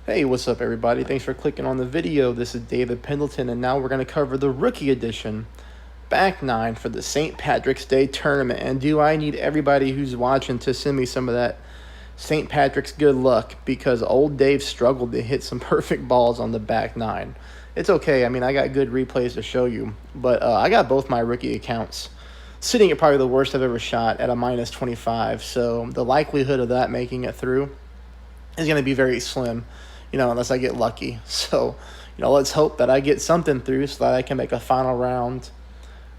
Hey, what's up, everybody? Thanks for clicking on the video. This is David Pendleton, and now we're going to cover the rookie edition back nine for the St. Patrick's Day tournament. And do I need everybody who's watching to send me some of that St. Patrick's good luck, because old Dave struggled to hit some perfect balls on the back nine. It's okay. I mean, I got good replays to show you, but I got both my rookie accounts sitting at probably the worst I've ever shot at a minus 25. So the likelihood of that making it through is going to be very slim, unless I get lucky. So, let's hope that I get something through so that I can make a final round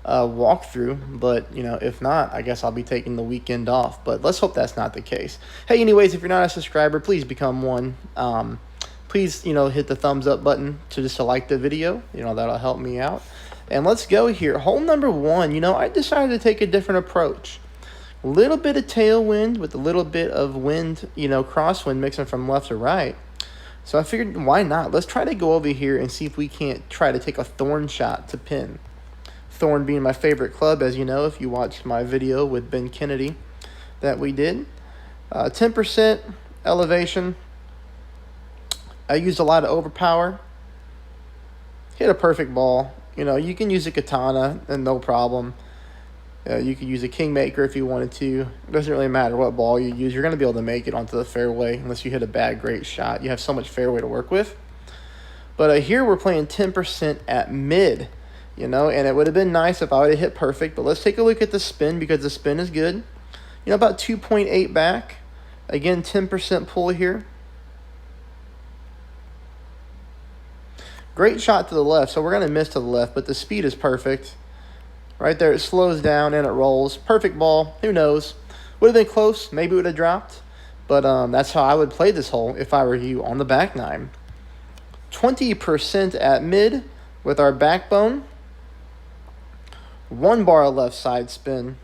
walkthrough. But, if not, I guess I'll be taking the weekend off. But let's hope that's not the case. Hey, anyways, if you're not a subscriber, please become one. Please, hit the thumbs up button to like the video. That'll help me out. And let's go here. Hole number one, I decided to take a different approach. A little bit of tailwind with a little bit of wind, crosswind mixing from left to right. So I figured, why not? Let's try to go over here and see if we can't try to take a thorn shot to pin. Thorn being my favorite club, as you know, if you watched my video with Ben Kennedy that we did. 10% elevation. I used a lot of overpower. Hit a perfect ball. You can use a katana and no problem. You could use a kingmaker if you wanted to. It doesn't really matter what ball you use. You're going to be able to make it onto the fairway unless you hit a bad, great shot. You have so much fairway to work with. But here we're playing 10% at mid, and it would have been nice if I would have hit perfect. But let's take a look at the spin, because the spin is good. About 2.8 back. Again, 10% pull here. Great shot to the left, so we're going to miss to the left, but the speed is perfect. Right there, it slows down and it rolls. Perfect ball. Who knows? Would have been close. Maybe it would have dropped. But that's how I would play this hole if I were you on the back nine. 20% at mid with our backbone. 1 bar left side spin.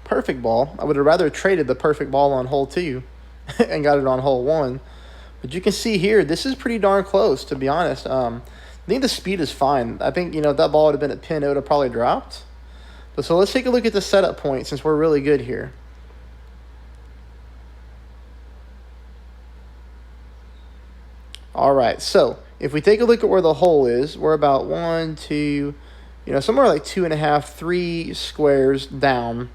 Perfect ball. I would have rather traded the perfect ball on hole 2 and got it on hole 1. But you can see here, this is pretty darn close, to be honest. I think the speed is fine. I think, if that ball would have been at pin, it would have probably dropped. But so let's take a look at the setup point, since we're really good here. All right, so if we take a look at where the hole is, we're about 1, 2, somewhere like 2.5, 3 squares down,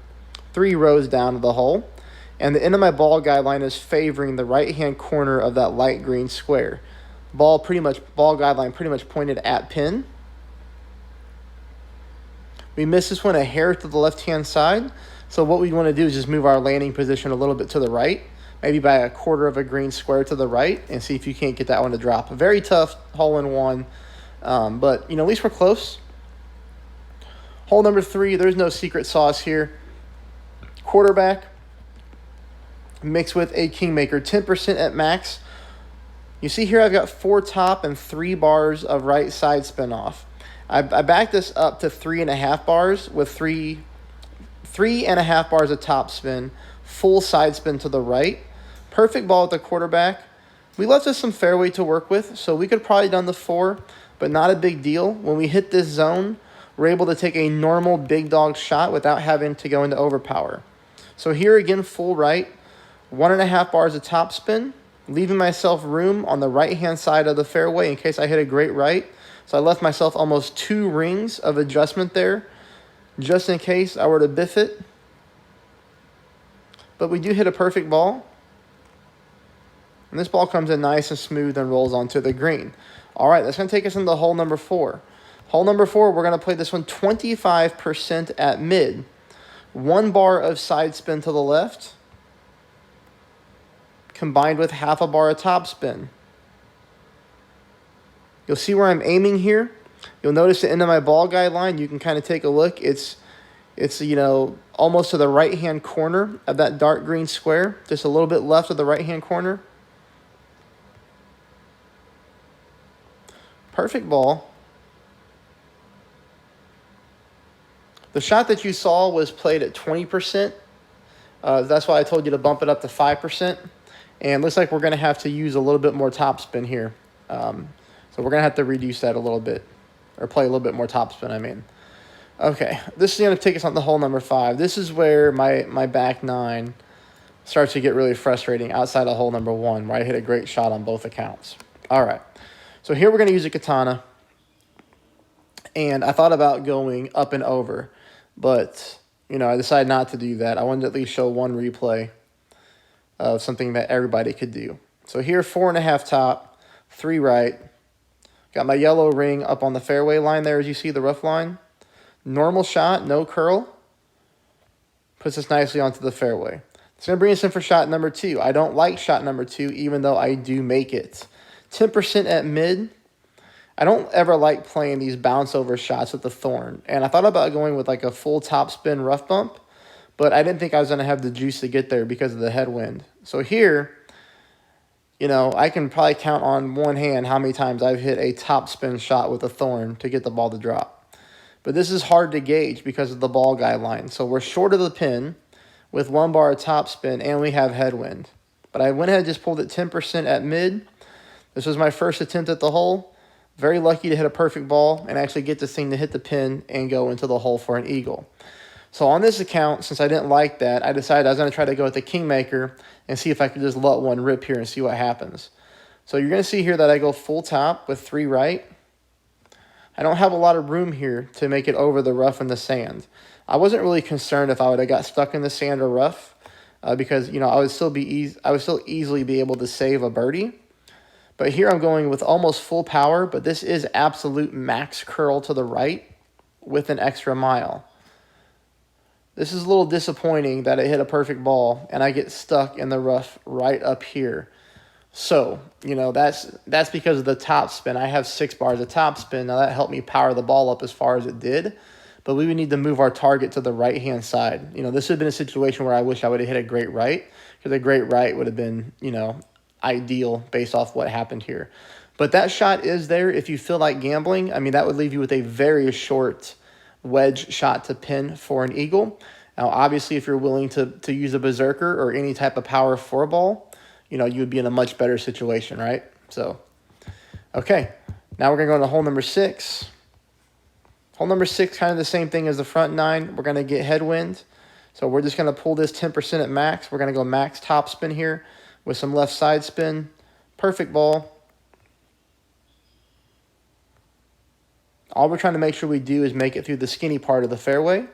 3 rows down to the hole. And the end of my ball guideline is favoring the right-hand corner of that light green square. Ball guideline pretty much pointed at pin. We missed this one a hair to the left-hand side. So what we want to do is just move our landing position a little bit to the right, maybe by a quarter of a green square to the right, and see if you can't get that one to drop. A very tough hole in one, but at least we're close. Hole number 3, there's no secret sauce here. Quarterback mixed with a kingmaker, 10% at max. You see here I've got 4 top and 3 bars of right side spin off. I backed this up to 3.5 bars with 3.5 bars of top spin, full side spin to the right. Perfect ball at the quarterback. We left us some fairway to work with, so we could probably done the 4, but not a big deal. When we hit this zone, we're able to take a normal big dog shot without having to go into overpower. So here again, full right, 1.5 bars of top spin, leaving myself room on the right-hand side of the fairway in case I hit a great right. So I left myself almost 2 rings of adjustment there, just in case I were to biff it. But we do hit a perfect ball. And this ball comes in nice and smooth and rolls onto the green. All right, that's going to take us into hole number 4. Hole number 4, we're going to play this one 25% at mid. 1 bar of side spin to the left, combined with half a bar of top spin. You'll see where I'm aiming here. You'll notice the end of my ball guideline. You can kind of take a look. It's almost to the right-hand corner of that dark green square, just a little bit left of the right-hand corner. Perfect ball. The shot that you saw was played at 20%. That's why I told you to bump it up to 5%. And looks like we're going to have to use a little bit more topspin here. So we're going to have to reduce that a little bit, or play a little bit more topspin, I mean. Okay, this is going to take us on the hole number 5. This is where my back 9 starts to get really frustrating outside of hole number 1, where I hit a great shot on both accounts. All right, so here we're going to use a katana, and I thought about going up and over, but, you know, I decided not to do that. I wanted to at least show one replay of something that everybody could do. So here, 4.5 top, 3 right. Got my yellow ring up on the fairway line there, as you see the rough line. Normal shot, no curl. Puts us nicely onto the fairway. It's going to bring us in for shot number 2. I don't like shot number 2, even though I do make it. 10% at mid. I don't ever like playing these bounce over shots with the thorn. And I thought about going with like a full top spin rough bump, but I didn't think I was going to have the juice to get there because of the headwind. So here, you know, I can probably count on one hand how many times I've hit a top spin shot with a thorn to get the ball to drop. But this is hard to gauge because of the ball guideline. So we're short of the pin with 1 bar of top spin, and we have headwind. But I went ahead and just pulled it 10% at mid. This was my first attempt at the hole. Very lucky to hit a perfect ball and actually get this thing to hit the pin and go into the hole for an eagle. So on this account, since I didn't like that, I decided I was going to try to go with the Kingmaker and see if I could just let one rip here and see what happens. So you're going to see here that I go full top with 3 right. I don't have a lot of room here to make it over the rough and the sand. I wasn't really concerned if I would have got stuck in the sand or rough because, you know, I would still easily be able to save a birdie. But here I'm going with almost full power, but this is absolute max curl to the right with an extra mile. This is a little disappointing that I hit a perfect ball and I get stuck in the rough right up here. So, you know, that's because of the top spin. I have 6 bars of top spin. Now, that helped me power the ball up as far as it did. But we would need to move our target to the right-hand side. You know, this would have been a situation where I wish I would have hit a great right, because a great right would have been, you know, ideal based off what happened here. But that shot is there if you feel like gambling. I mean, that would leave you with a very short wedge shot to pin for an eagle. Now, obviously, if you're willing to use a berserker or any type of power 4 ball, you know, you would be in a much better situation, right? So, okay. Now we're going to go into hole number 6. Hole number 6, kind of the same thing as the front 9. We're going to get headwind. So we're just going to pull this 10% at max. We're going to go max top spin here with some left side spin. Perfect ball. All we're trying to make sure we do is make it through the skinny part of the fairway.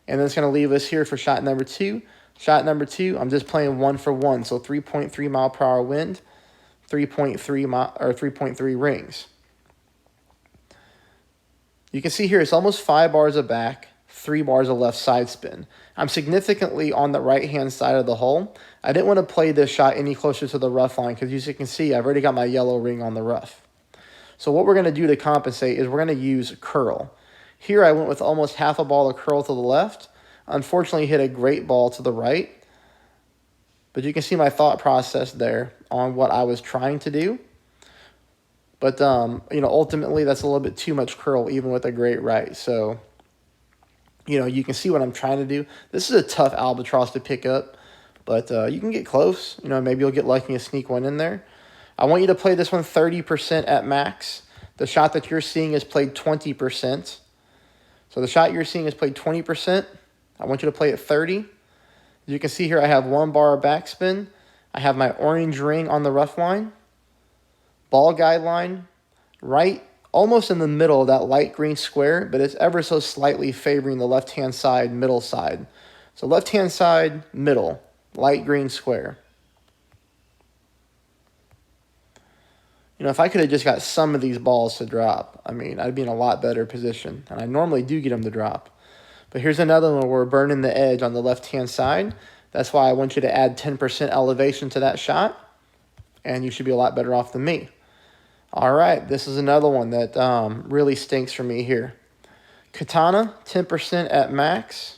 And then it's going to leave us here for shot number 2. Shot number 2, I'm just playing 1 for 1, so 3.3 mile per hour wind, 3.3 rings. You can see here it's almost 5 bars of back, 3 bars of left side spin. I'm significantly on the right-hand side of the hole. I didn't want to play this shot any closer to the rough line because, as you can see, I've already got my yellow ring on the rough. So what we're going to do to compensate is we're going to use curl. Here I went with almost half a ball of curl to the left. Unfortunately, hit a great ball to the right. But you can see my thought process there on what I was trying to do. But, you know, ultimately, that's a little bit too much curl, even with a great right. So, you know, you can see what I'm trying to do. This is a tough albatross to pick up, but you can get close. You know, maybe you'll get lucky and sneak one in there. I want you to play this one 30% at max. The shot that you're seeing is played 20%. So the shot you're seeing is played 20%. I want you to play it 30. As you can see here, I have 1 bar of backspin. I have my orange ring on the rough line. Ball guideline, right almost in the middle of that light green square, but it's ever so slightly favoring the left-hand side, middle side. So left-hand side, middle, light green square. You know, if I could have just got some of these balls to drop, I mean, I'd be in a lot better position. And I normally do get them to drop. But here's another one where we're burning the edge on the left-hand side. That's why I want you to add 10% elevation to that shot. And you should be a lot better off than me. All right, this is another one that really stinks for me here. Katana, 10% at max.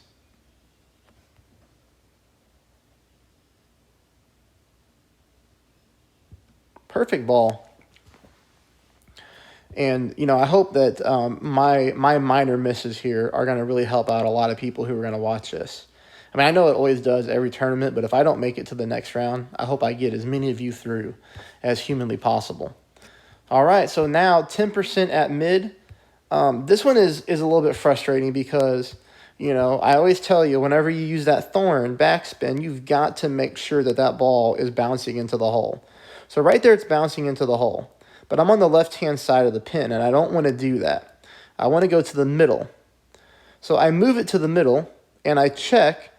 Perfect ball. And, you know, I hope that my minor misses here are going to really help out a lot of people who are going to watch this. I mean, I know it always does every tournament, but if I don't make it to the next round, I hope I get as many of you through as humanly possible. All right, so now 10% at mid, This one is a little bit frustrating because, you know, I always tell you, whenever you use that thorn backspin, you've got to make sure that that ball is bouncing into the hole. So right there, it's bouncing into the hole. But I'm on the left-hand side of the pin, and I don't want to do that. I want to go to the middle. So I move it to the middle, and I check,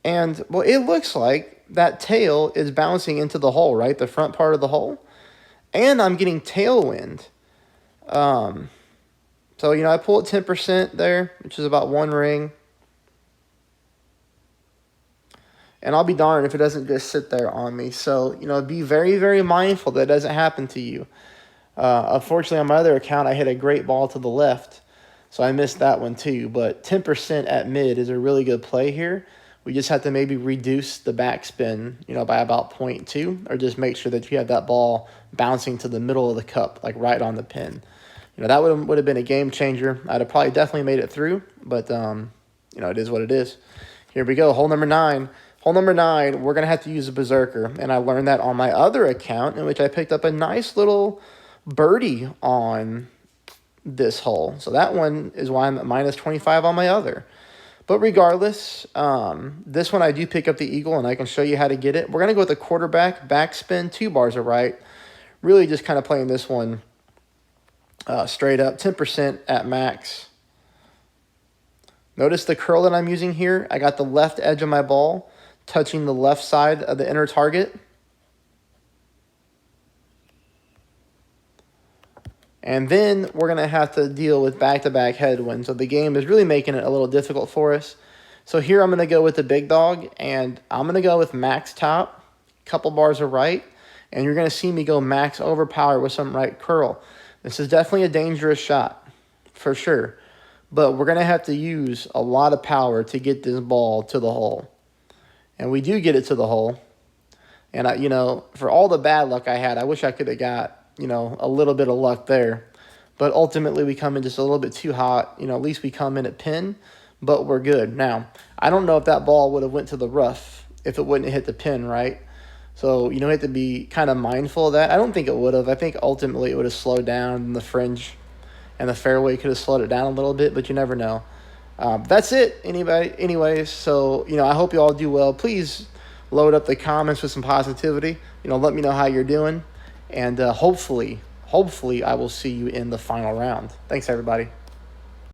and, well, it looks like that tail is bouncing into the hole, right? The front part of the hole. And I'm getting tailwind. So, you know, I pull it 10% there, which is about 1 ring. And I'll be darned if it doesn't just sit there on me. So, you know, be very, very mindful that it doesn't happen to you. Unfortunately, on my other account, I hit a great ball to the left. So I missed that one too. But 10% at mid is a really good play here. We just have to maybe reduce the backspin, you know, by about 0.2, or just make sure that you have that ball bouncing to the middle of the cup, like right on the pin. You know, that would have been a game changer. I'd have probably definitely made it through, but, you know, it is what it is. Here we go, hole number 9. Hole number 9, we're going to have to use a berserker, and I learned that on my other account, in which I picked up a nice little birdie on this hole. So that one is why I'm at minus 25 on my other. But regardless, this one I do pick up the eagle, and I can show you how to get it. We're going to go with the quarterback, backspin, 2 bars of right. Really just kind of playing this one straight up, 10% at max. Notice the curl that I'm using here. I got the left edge of my ball touching the left side of the inner target. And then we're going to have to deal with back-to-back headwinds. So the game is really making it a little difficult for us. So here I'm going to go with the big dog, and I'm going to go with max top, couple bars of right, and you're going to see me go max overpower with some right curl. This is definitely a dangerous shot, for sure. But we're going to have to use a lot of power to get this ball to the hole. And we do get it to the hole. And, you know, for all the bad luck I had, I wish I could have got, you know, a little bit of luck there. But ultimately, we come in just a little bit too hot. You know, at least we come in at pin, but we're good. Now, I don't know if that ball would have went to the rough if it wouldn't have hit the pin, right? So, you know, you have to be kind of mindful of that. I don't think it would have. I think ultimately it would have slowed down in the fringe, and the fairway could have slowed it down a little bit, but you never know. That's it, anyways. So, you know, I hope you all do well. Please load up the comments with some positivity. You know, let me know how you're doing. And hopefully I will see you in the final round. Thanks, everybody.